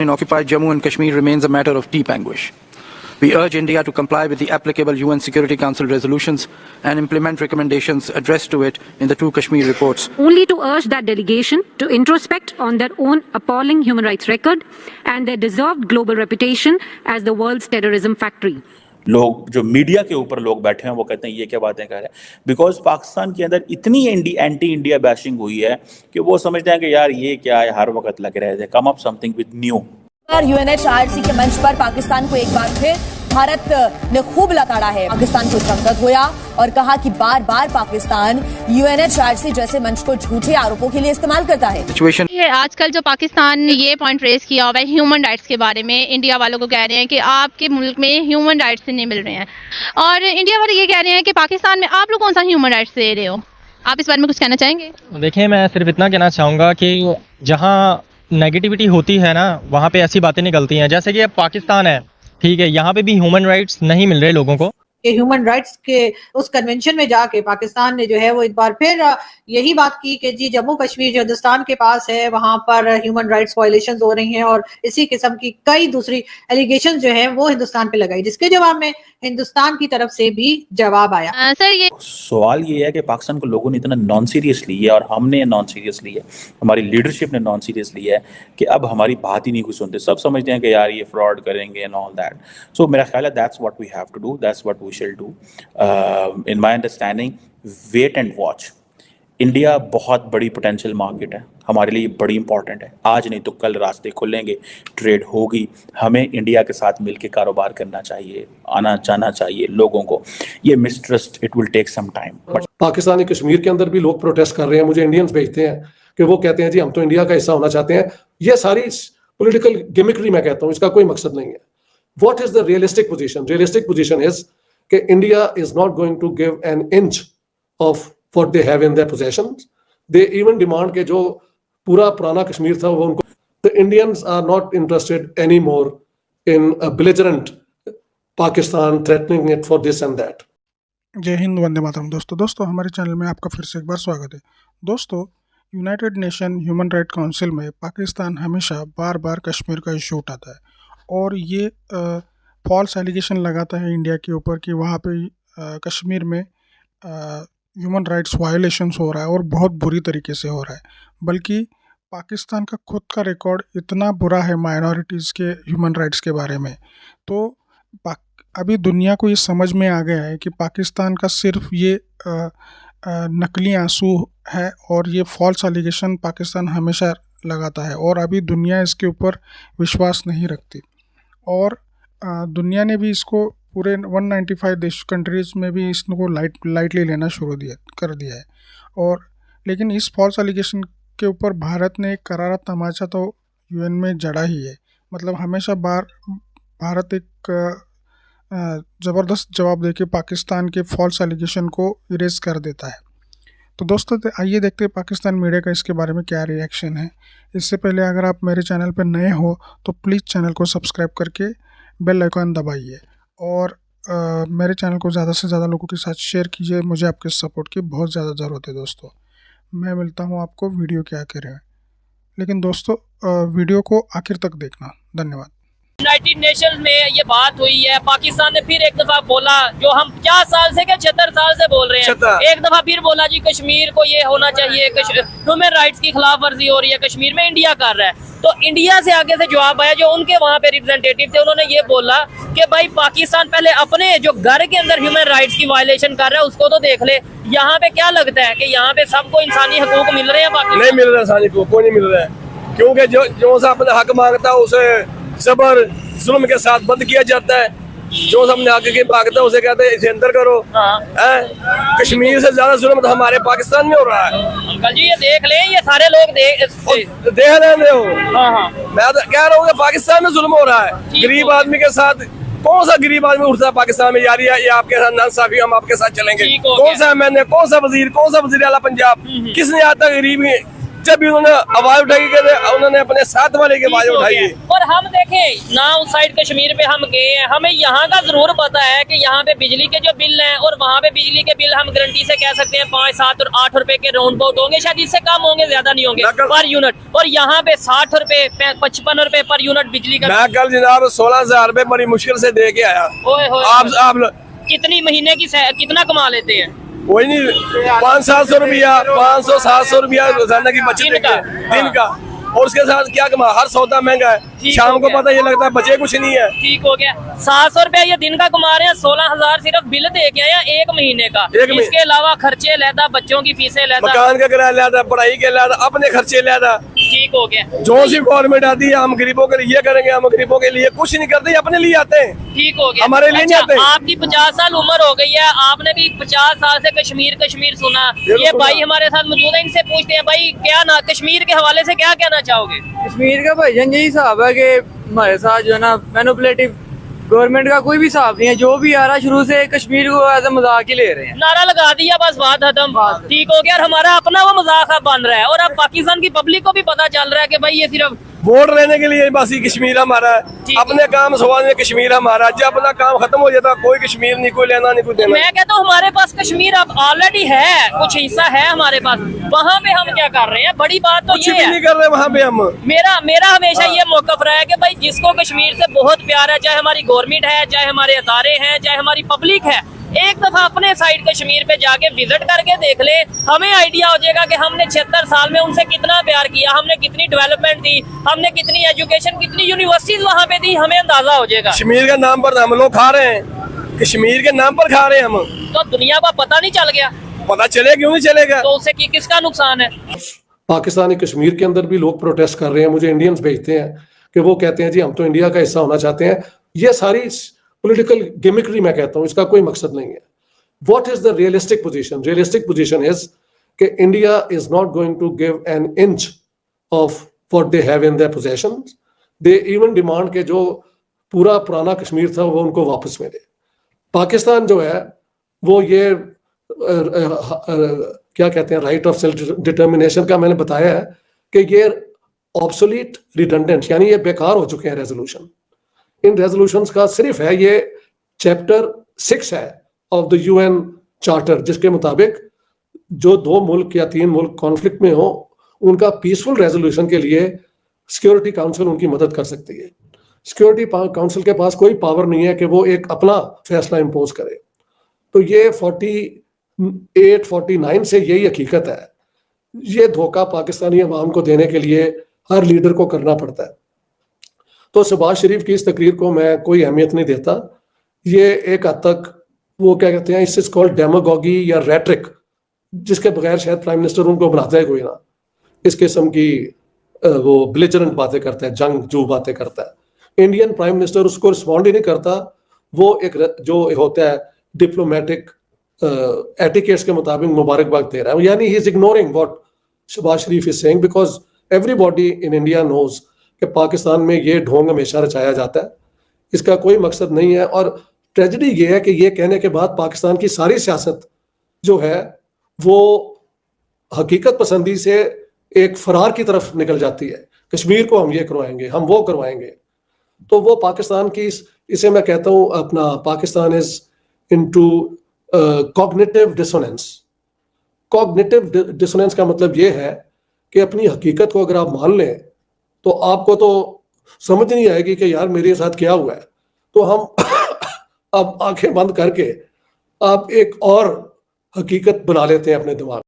in occupied Jammu and Kashmir remains a matter of deep anguish. We urge India to comply with the applicable UN Security Council resolutions and implement recommendations addressed to it in the two Kashmir reports. Only to urge that delegation to introspect on their own appalling human rights record and their deserved global reputation as the world's terrorism factory. लोग जो media के ऊपर लोग बैठे हैं वो कहते हैं ये क्या बातें कर रहे हैं, बिकॉज पाकिस्तान के अंदर इतनी एंटी इंडिया बैशिंग हुई है कि वो समझते हैं कि यार ये क्या है, हर वक्त लग रहे थे, come up something with new. UNHRC के मंच पर पाकिस्तान को एक बार फिर भारत ने खूब लताड़ा है। पाकिस्तान को धमक हुआ और कहा कि बार बार पाकिस्तान UNHRC जैसे मंच को झूठे आरोपों के लिए इस्तेमाल करता है। ये आजकल जो पाकिस्तान ने ये पॉइंट रेज किया हुआ है ह्यूमन राइट्स के बारे में, इंडिया वालों को कह रहे हैं कि आपके मुल्क में ह्यूमन राइट्स नहीं मिल रहे हैं, और इंडिया वाले ये कह रहे हैं कि पाकिस्तान में आप लोग कौन सा ह्यूमन राइट्स दे रहे हो। आप इस बारे में कुछ कहना चाहेंगे? देखिए, मैं सिर्फ इतना कहना चाहूँगा कि जहाँ नेगेटिविटी होती है ना, वहाँ पे ऐसी बातें निकलती हैं। जैसे कि अब पाकिस्तान है, ठीक है, यहाँ पे भी ह्यूमन राइट्स नहीं मिल रहे लोगों को। ह्यूमन राइट्स के उस कन्वेंशन में जाके पाकिस्तान ने जो है वो एक बार फिर यही बात की कि जी जम्मू कश्मीर जो हिंदुस्तान के पास है वहां पर ह्यूमन राइट्स वायलेशंस हो रही हैं, और इसी किस्म की कई दूसरी एलिगेशन जो है वो हिंदुस्तान पे लगाई, जिसके जवाब में हिंदुस्तान की तरफ से भी जवाब आया। सर, ये सवाल ये है कि पाकिस्तान को लोगों ने इतना नॉन सीरियस लिया और हमने नॉन सीरियस लिया, हमारी लीडरशिप ने नॉन सीरियस लिया है कि अब हमारी बात ही नहीं कुछ सुनते। सब समझते हैं कि यार ये फ्रॉड करेंगे एंड ऑल दैट। सो मेरा ख्याल है that's what we have to do, that's what we shall do. In my understanding, wait and watch. India बहुत बड़ी पोटेंशियल मार्केट है, हमारे लिए बड़ी इंपॉर्टेंट है। आज नहीं तो कल रास्ते खुलेंगे, ट्रेड होगी, हमें इंडिया के साथ मिलकर कारोबार करना चाहिए, आना जाना चाहिए लोगों को। ये mistrust, it will take some time. But Pakistani Kashmir के अंदर भी लोग प्रोटेस्ट कर रहे हैं, मुझे इंडियंस भेजते हैं कि वो कहते हैं जी हम तो इंडिया का हिस्सा होना चाहते हैं। ये सारी पॉलिटिकल गिमिक्री मैं कहता हूँ, इसका कोई मकसद नहीं है। What is the realistic position? Realistic position is कि India is not going to give an inch of what they have in their possessions. They even demand कि जो पूरा पुराना कश्मीर था वो उनको। The Indians are not interested anymore in a belligerent Pakistan threatening it for this and that. जय हिंद, वंदे मातरम। दोस्तों हमारे चैनल में आपका फिर से एक बार स्वागत है। दोस्तों, United nation human right council में पाकिस्तान हमेशा बार बार कश्मीर का इशू उठाता है और ये फॉल्स एलिगेशन लगाता है इंडिया के ऊपर कि वहाँ पे कश्मीर में ह्यूमन राइट्स वायलेशंस हो रहा है और बहुत बुरी तरीके से हो रहा है। बल्कि पाकिस्तान का खुद का रिकॉर्ड इतना बुरा है माइनॉरिटीज़ के ह्यूमन राइट्स के बारे में, तो अभी दुनिया को ये समझ में आ गया है कि पाकिस्तान का सिर्फ ये नकली आंसू है और ये फॉल्स एलिगेशन पाकिस्तान हमेशा लगाता है, और अभी दुनिया इसके ऊपर विश्वास नहीं रखती। और दुनिया ने भी इसको पूरे 195 कंट्रीज़ में भी इसको लाइटली लेना शुरू कर दिया है। और लेकिन इस फॉल्स एलिगेशन के ऊपर भारत ने एक करारा तमाचा तो यूएन में जड़ा ही है। मतलब हमेशा भारत एक ज़बरदस्त जवाब देके पाकिस्तान के फॉल्स एलिगेशन को इरेज कर देता है। तो दोस्तों आइए देखते हैं पाकिस्तान मीडिया का इसके बारे में क्या रिएक्शन है। इससे पहले अगर आप मेरे चैनल पर नए हो तो प्लीज़ चैनल को सब्सक्राइब करके बेल आइकन दबाइए और मेरे चैनल को ज़्यादा से ज़्यादा लोगों के साथ शेयर कीजिए। मुझे आपके सपोर्ट की बहुत ज़्यादा ज़रूरत है दोस्तों। मैं मिलता हूँ आपको वीडियो के आखिर में, लेकिन दोस्तों वीडियो को आखिर तक देखना। धन्यवाद। यूनाइटेड नेशंस में ये बात हुई है, पाकिस्तान ने फिर एक दफा बोला जो हम 50 साल से क्या 76 साल से बोल रहे हैं, एक दफा फिर बोला जी कश्मीर को ये होना चाहिए, ह्यूमन राइट्स की खिलाफ वर्जी हो रही है कश्मीर में, इंडिया कर रहा है। तो इंडिया से आगे से जवाब आया, जो उनके वहाँ पे रिप्रेजेंटेटिव थे उन्होंने ये बोला कि भाई पाकिस्तान पहले अपने जो घर के अंदर ह्यूमन राइट्स की वायलेशन कर रहा है उसको तो देख ले। यहाँ पे क्या लगता है कि यहाँ पे सबको इंसानी हकूक मिल रहे हैं? पाकिस्तान नहीं मिल रहा, इंसानी हकूक कोई नहीं मिल रहा है, क्योंकि जो सा अपना हक मांगता है उसे जबर जुल्म के साथ बंद किया जाता है। जो हमने आगे के मांगता है उसे कहते हैं इसे अंदर करो। कश्मीर से ज्यादा जुल्म तो हमारे पाकिस्तान में हो रहा है। अंकल जी ये देख ले, ये सारे लोग देख रहे हो। मैं तो कह रहा हूँ कि पाकिस्तान में जुल्म हो रहा है। गरीब आदमी के साथ कौन सा गरीब आदमी उठता है पाकिस्तान में? यार ये आपके साथ नांसाफी, हम आपके साथ चलेंगे। कौन सा मैंने, कौन सा वजीर आला पंजाब, किसने आज तक गरीब जब भी उन्होंने आवाज उठाई उन्होंने अपने साथ वाले की आवाज उठाई है। और हम देखें ना उस साइड कश्मीर पे हम गए हैं, हमें यहाँ का जरूर पता है कि यहाँ पे बिजली के जो बिल हैं और वहाँ पे बिजली के बिल हम गारंटी से कह सकते हैं 5, 7 और 8 रुपए के राउंड अबाउट होंगे, शायद इससे कम होंगे, ज्यादा नहीं होंगे पर यूनिट। और यहाँ पे 60 रुपए 55 रुपए पर यूनिट बिजली का। मैं कल जनाब 16,000 रुपए बड़ी मुश्किल से दे के आया। आप कितनी महीने की कितना कमा लेते हैं? वही नहीं 500-700 रुपया 500-700 रुपया रोजाना की बचत दिन का। और उसके साथ क्या कमा, हर सौदा महंगा है, शाम को पता ये लगता है बचे कुछ नहीं है। ठीक हो गया, 700 रुपया ये दिन का कमा रहे हैं, 16,000 सिर्फ बिल दे के आया 1 महीने का। इसके अलावा खर्चे लेता, बच्चों की फीसें लेता, मकान का किराया लेता, पढ़ाई के लेता, अपने खर्चे लेता। ठीक हो गया। जो सी गवर्नमेंट आती है हम गरीबों के लिए करेंगे, हम गरीबों के लिए कुछ नहीं करते, अपने लिए आते हैं। ठीक हो गया, हमारे लिए नहीं आते। आपकी 50 साल उम्र हो गई है, आपने भी 50 साल से कश्मीर कश्मीर सुना। ये भाई हमारे साथ मौजूद है, इनसे पूछते हैं भाई क्या ना कश्मीर के हवाले से क्या कहना चाहोगे? कश्मीर का भाईजान यही हिसाब है कि हमारे साथ जो है ना मैनिपुलेटिव गवर्नमेंट का कोई भी हिसाब नहीं है, जो भी आ रहा है शुरू से कश्मीर को एज ए मजाक ही ले रहे हैं। नारा लगा दिया बस बात खत्म। ठीक हो गया, और हमारा अपना वो मजाक अब बन रहा है और अब पाकिस्तान की पब्लिक को भी पता चल रहा है कि भाई ये सिर्फ वोट लेने के लिए बस ही कश्मीर हमारा है, अपने काम सवाल कश्मीर हमारा। जब अपना काम खत्म हो जाता कोई कश्मीर नहीं, कोई लेना नहीं, कोई देना। मैं कहता हूँ हमारे पास कश्मीर अब ऑलरेडी है, कुछ हिस्सा है हमारे पास, वहाँ पे हम क्या कर रहे हैं? बड़ी बात तो ये है नहीं कर रहे वहाँ पे हम। मेरा हमेशा ये मौकफ रहा है कि भाई जिसको कश्मीर से बहुत प्यार है, चाहे हमारी गवर्नमेंट है, चाहे हमारे अदारे हैं, चाहे हमारी पब्लिक है, एक दफा अपने साइड कश्मीर पे जाके विजिट करके देख ले, हमें आइडिया हो जाएगा कि हमने 76 साल में उनसे कितना प्यार किया, हमने कितनी डेवलपमेंट दी, हमने कितनी एजुकेशन, कितनी यूनिवर्सिटीज वहाँ पे दी, हमें अंदाजा हो जाएगा। कश्मीर के नाम पर हम लोग खा रहे हैं, कश्मीर के नाम पर खा रहे हैं हम। तो दुनिया को पता नहीं चल गया? पता चले क्यों नहीं चलेगा? तो उससे किसका नुकसान है? पाकिस्तानी कश्मीर के अंदर भी लोग प्रोटेस्ट कर रहे हैं, मुझे इंडियंस भेजते हैं कि वो कहते हैं जी हम तो इंडिया का हिस्सा होना चाहते हैं। ये सारी पॉलिटिकल गिमिक्री मैं कहता हूँ, इसका कोई मकसद नहीं है। What is the realistic position? Realistic position is कि India is not going to give an inch of what they have in their possession. They even demand कि जो पूरा पुराना कश्मीर था वो उनको वापस मिले। पाकिस्तान जो है वो ये क्या कहते हैं राइट ऑफ सेल्फ डिटर्मिनेशन का मैंने बताया है कि ये ऑब्सोलीट रिडंडेंट, यानी ये बेकार हो चुके हैं रेजोल्यूशन। इन रेजोल्यूशंस का सिर्फ है ये चैप्टर 6 है ऑफ द यूएन चार्टर, जिसके मुताबिक जो 2 मुल्क या 3 मुल्क कॉन्फ्लिक्ट में हो उनका पीसफुल रेजोल्यूशन के लिए सिक्योरिटी काउंसिल उनकी मदद कर सकती है। सिक्योरिटी काउंसिल के पास कोई पावर नहीं है कि वो एक अपना फैसला इम्पोज करे। तो ये 48-49 से यही हकीकत है। ये धोखा पाकिस्तानी अवाम को देने के लिए हर लीडर को करना पड़ता है। तो शहबाज शरीफ की इस तकरीर को मैं कोई अहमियत नहीं देता। ये एक हद तक वो क्या कहते हैं, इससे कॉल्ड डेमागोगी या रेटरिक, जिसके बगैर शायद प्राइम मिनिस्टर उनको बनाता है कोई ना। इस किस्म की वो बिलिजरेंट बातें करता है, जंगजू बातें करता है। इंडियन प्राइम मिनिस्टर उसको रिस्पॉन्ड ही नहीं करता। वो एक जो होता है डिप्लोमेटिक एटिकेट्स के मुताबिक मुबारकबाद दे रहा है, यानी he is ignoring what Shahbaz Sharif is saying, because everybody in India knows कि पाकिस्तान में ये ढोंग हमेशा रचाया जाता है, इसका कोई मकसद नहीं है। और ट्रेजेडी ये है कि ये कहने के बाद पाकिस्तान की सारी सियासत जो है वो हकीकत पसंदी से एक फरार की तरफ निकल जाती है। कश्मीर को हम ये करवाएंगे, हम वो करवाएंगे। तो वो पाकिस्तान की इसे मैं कहता हूँ अपना Pakistan is into cognitive dissonance. Cognitive dissonance का मतलब ये है कि अपनी हकीकत को अगर आप मान लें तो आपको तो समझ नहीं आएगी कि यार मेरे साथ क्या हुआ है। तो हम अब आंखें बंद करके आप एक और हकीकत बना लेते हैं अपने दिमाग।